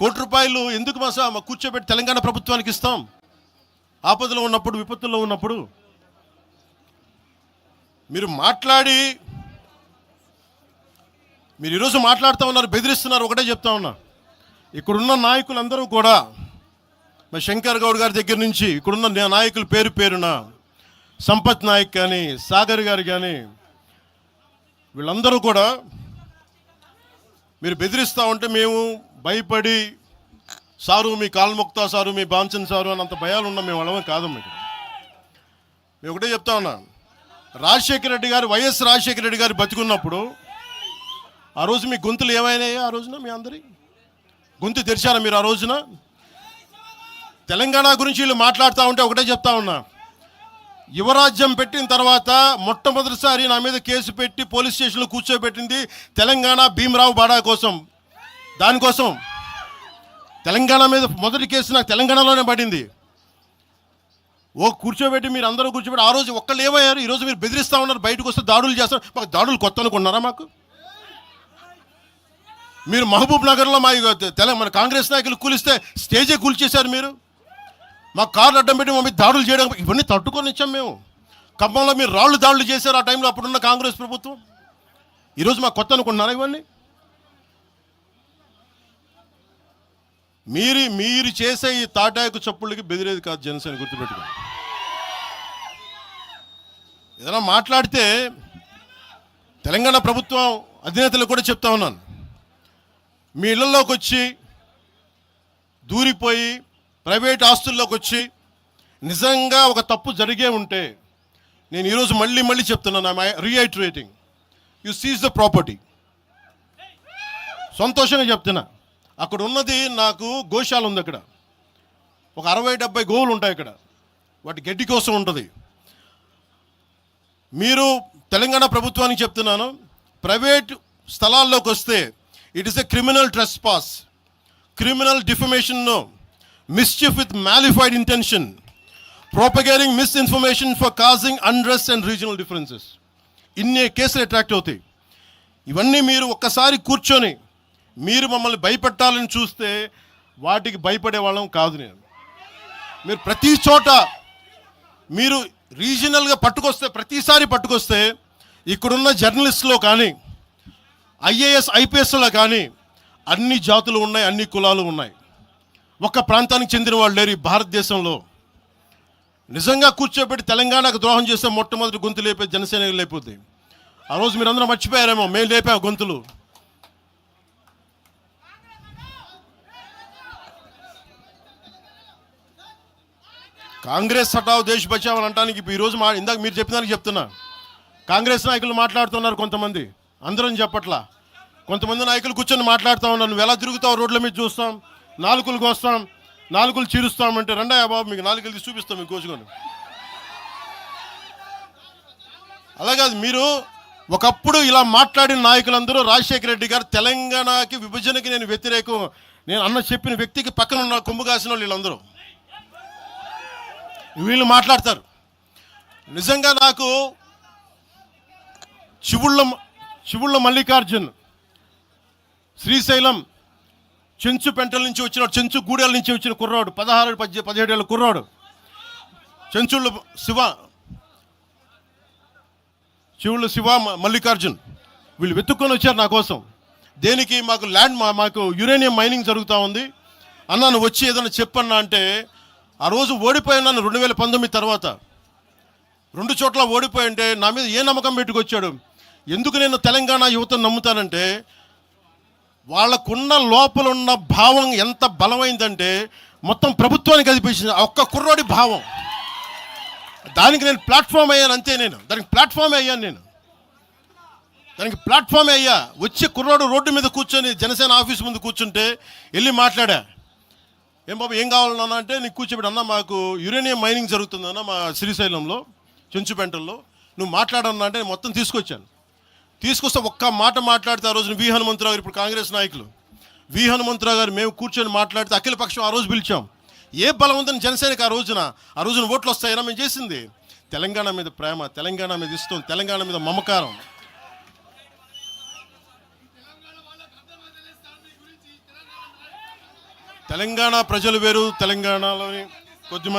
₹1 ఎందుకు మా కూర్చోబెట్టి తెలంగాణ ప్రభుత్వానికి ఇస్తాం? ఆపదలో ఉన్నప్పుడు, విపత్తుల్లో ఉన్నప్పుడు మీరు మాట్లాడి, మీరు ఈరోజు మాట్లాడుతూ ఉన్నారు, బెదిరిస్తున్నారు. ఒకటే చెప్తా ఉన్నా, ఇక్కడున్న నాయకులందరూ కూడా, మరి శంకర్ గౌడ్ గారి దగ్గర నుంచి ఇక్కడున్న నాయకులు పేరు పేరున, సంపత్ నాయక్ కానీ, సాగర్ గారు కానీ, వీళ్ళందరూ కూడా మీరు బెదిరిస్తూ ఉంటే మేము భయపడి, సారు మీ కాల్మొక్తా సారు, మీ బాంచన్ సారు అన్నంత భయాలు ఉన్నాం. మేము వాళ్ళమే కాదమ్మా. ఇక్కడ మేము ఒకటే చెప్తా ఉన్నా, రాజశేఖర రెడ్డి గారు, వైఎస్ రాజశేఖర రెడ్డి గారు బతికున్నప్పుడు ఆ రోజు మీ గొంతులు ఏమైనాయి? ఆ రోజున మీ అందరి గొంతు తెరిచారా మీరు? ఆ రోజున తెలంగాణ గురించి వీళ్ళు మాట్లాడుతూ ఉంటే ఒకటే చెప్తా ఉన్నా, యువరాజ్యం పెట్టిన తర్వాత మొట్టమొదటిసారి నా మీద కేసు పెట్టి పోలీస్ స్టేషన్లో కూర్చోబెట్టింది తెలంగాణ భీమరావు బాడా కోసం. దానికోసం తెలంగాణ మీద మొదటి కేసు నాకు తెలంగాణలోనే పడింది. కూర్చోబెట్టి మీరు అందరూ కూర్చోబెట్టి, ఆ రోజు ఒక్కళ్ళు ఏమయ్యారు? ఈరోజు మీరు బెదిరిస్తూ ఉన్నారు, బయటకు వస్తే దాడులు చేస్తారు. మాకు దాడులు కొత్త అనుకున్నారా? మాకు మీరు మహబూబ్ నగర్లో మన కాంగ్రెస్ నాయకులు కూలిస్తే స్టేజే కూల్చేశారు. మీరు మాకు కార్లు అడ్డం పెట్టి మమ్మీ దాడులు చేయడం, ఇవన్నీ తట్టుకొని ఇచ్చాం మేము. ఖమ్మంలో మీరు రాళ్ళు దాడులు చేశారు ఆ టైంలో, అప్పుడున్న కాంగ్రెస్ ప్రభుత్వం. ఈరోజు మాకు కొత్త అనుకుంటున్నారా ఇవన్నీ? మీరు చేసే ఈ తాటాకు చప్పుళ్ళకి బెదిరేది కాదు జనసేన, గుర్తుపెట్టుకోండి. ఏదైనా మాట్లాడితే తెలంగాణ ప్రభుత్వం అధినేతలకు కూడా చెప్తా ఉన్నాను, మీ ఇళ్లలోకి వచ్చి దూరిపోయి ప్రైవేట్ ఆస్తుల్లోకి వచ్చి నిజంగా ఒక తప్పు జరిగే ఉంటే, నేను ఈరోజు మళ్ళీ చెప్తున్నాను, రీఐటరేటింగ్, యు సీజ్ ద ప్రాపర్టీ. సంతోషంగా చెప్తున్నా. అక్కడ ఉన్నది నాకు గోశాల ఉంది. అక్కడ ఒక 60-70 గోవులు ఉంటాయి. అక్కడ వాటి గడ్డి కోసం ఉంటుంది. మీరు తెలంగాణ ప్రభుత్వానికి చెప్తున్నాను, ప్రైవేట్ స్థలాల్లోకి వస్తే it is a criminal trespass, criminal defamation, mischief with mala fide intention, propagating misinformation for causing unrest and regional differences. ఇన్ని కేసులు అట్రాక్ట్ అవుతాయి. ఇవన్నీ మీరు ఒక్కసారి కూర్చొని మీరు మమ్మల్ని భయపెట్టాలని చూస్తే వాటికి భయపడే వాళ్ళం కాదు. మీరు ప్రతి చోట మీరు రీజనల్గా ప్రతిసారి పట్టుకొస్తే ఇక్కడున్న జర్నలిస్టులో కానీ, ఐఏఎస్ ఐపీఎస్లో కానీ అన్ని జాతులు ఉన్నాయి, అన్ని కులాలు ఉన్నాయి. ఒక్క ప్రాంతానికి చెందిన వాళ్ళు లేరు ఈ భారతదేశంలో. నిజంగా కూర్చోబెట్టి తెలంగాణకు ద్రోహం చేస్తే మొట్టమొదటి గొంతు లేపే జనసేన లేకపోతే. ఆ రోజు మీరు అందరూ మర్చిపోయారేమో, మేము లేపాము గొంతులు. కాంగ్రెస్ హటావ్ దేశ్ బచావ్ అంటానికి ఈరోజు ఇందాక మీరు చెప్పినానికి చెప్తున్నా, కాంగ్రెస్ నాయకులు మాట్లాడుతున్నారు కొంతమంది, అందరం చెప్పట్లా. కొంతమంది నాయకులు కూర్చొని మాట్లాడుతూ ఉన్నారు, నువ్వు ఎలా తిరుగుతావు, రోడ్ల మీద చూస్తాం, నాలుకలు కోస్తాం, నాలుకలు చీరుస్తామంటే, రండా బాబు మీకు నాలుకలు తీసి చూపిస్తాం మీకు కోసుకొని. అలాగే మీరు ఒకప్పుడు ఇలా మాట్లాడిన నాయకులందరూ, రాజశేఖర రెడ్డి గారు తెలంగాణకి విభజనకి నేను వ్యతిరేకం నేను అన్న చెప్పిన వ్యక్తికి పక్కన ఉన్న కొమ్ము కాసిన వాళ్ళు వీళ్ళందరూ మాట్లాడతారు. నిజంగా నాకు చివుళ్ళ మల్లికార్జున్, శ్రీశైలం చెంచుపెంటల నుంచి వచ్చిన, చెంచు గూడెల నుంచి వచ్చిన కుర్రాడు, 16-17 ఏళ్ళ కుర్రాడు, చివుళ్ళ శివ మల్లికార్జున్, వీళ్ళు వెతుక్కొని వచ్చారు నా కోసం. దేనికి? మాకు యురేనియం మైనింగ్ జరుగుతూ ఉంది అన్న, నువ్వు వచ్చి ఏదైనా చెప్పన్నా అంటే, ఆ రోజు ఓడిపోయినాను 2019 తర్వాత 2 చోట్ల ఓడిపోయి అంటే నా మీద ఏ నమ్మకం పెట్టుకొచ్చాడు? ఎందుకు నేను తెలంగాణ యువతను నమ్ముతానంటే, వాళ్ళకున్న లోపల ఉన్న భావం ఎంత బలమైందంటే మొత్తం ప్రభుత్వానికి కనిపించింది ఒక్క కుర్రోడి భావం. దానికి నేను ప్లాట్ఫామ్ అయ్యాను అంతే. దానికి ప్లాట్ఫామే అయ్యా. వచ్చి కుర్రోడు రోడ్డు మీద కూర్చొని జనసేన ఆఫీస్ ముందు కూర్చుంటే వెళ్ళి మాట్లాడా, ఏం బాబు ఏం కావాలన్నా అంటే, నీకు కూర్చోబెట్టి, అన్న మాకు యురేనియం మైనింగ్ జరుగుతుందన్న మా శ్రీశైలంలో చెంచుపెంటల్లో, నువ్వు మాట్లాడన్నా అంటే మొత్తం తీసుకొస్తే ఒక్క మాట మాట్లాడితే, ఆ రోజున వి హనుమంతరావు గారు, ఇప్పుడు కాంగ్రెస్ నాయకులు వి హనుమంతరావు గారు, మేము కూర్చొని మాట్లాడితే అఖిలపక్షం ఆ రోజు పిలిచాం. ఏ బలం ఉందని జనసేనకి ఆ రోజున ఓట్లు వస్తాయన్నా? మేము చేసింది తెలంగాణ మీద ప్రేమ, తెలంగాణ మీద ఇష్టం, తెలంగాణ మీద మమకారం. తెలంగాణ ప్రజలు వేరు, తెలంగాణలోని కొద్దిమంది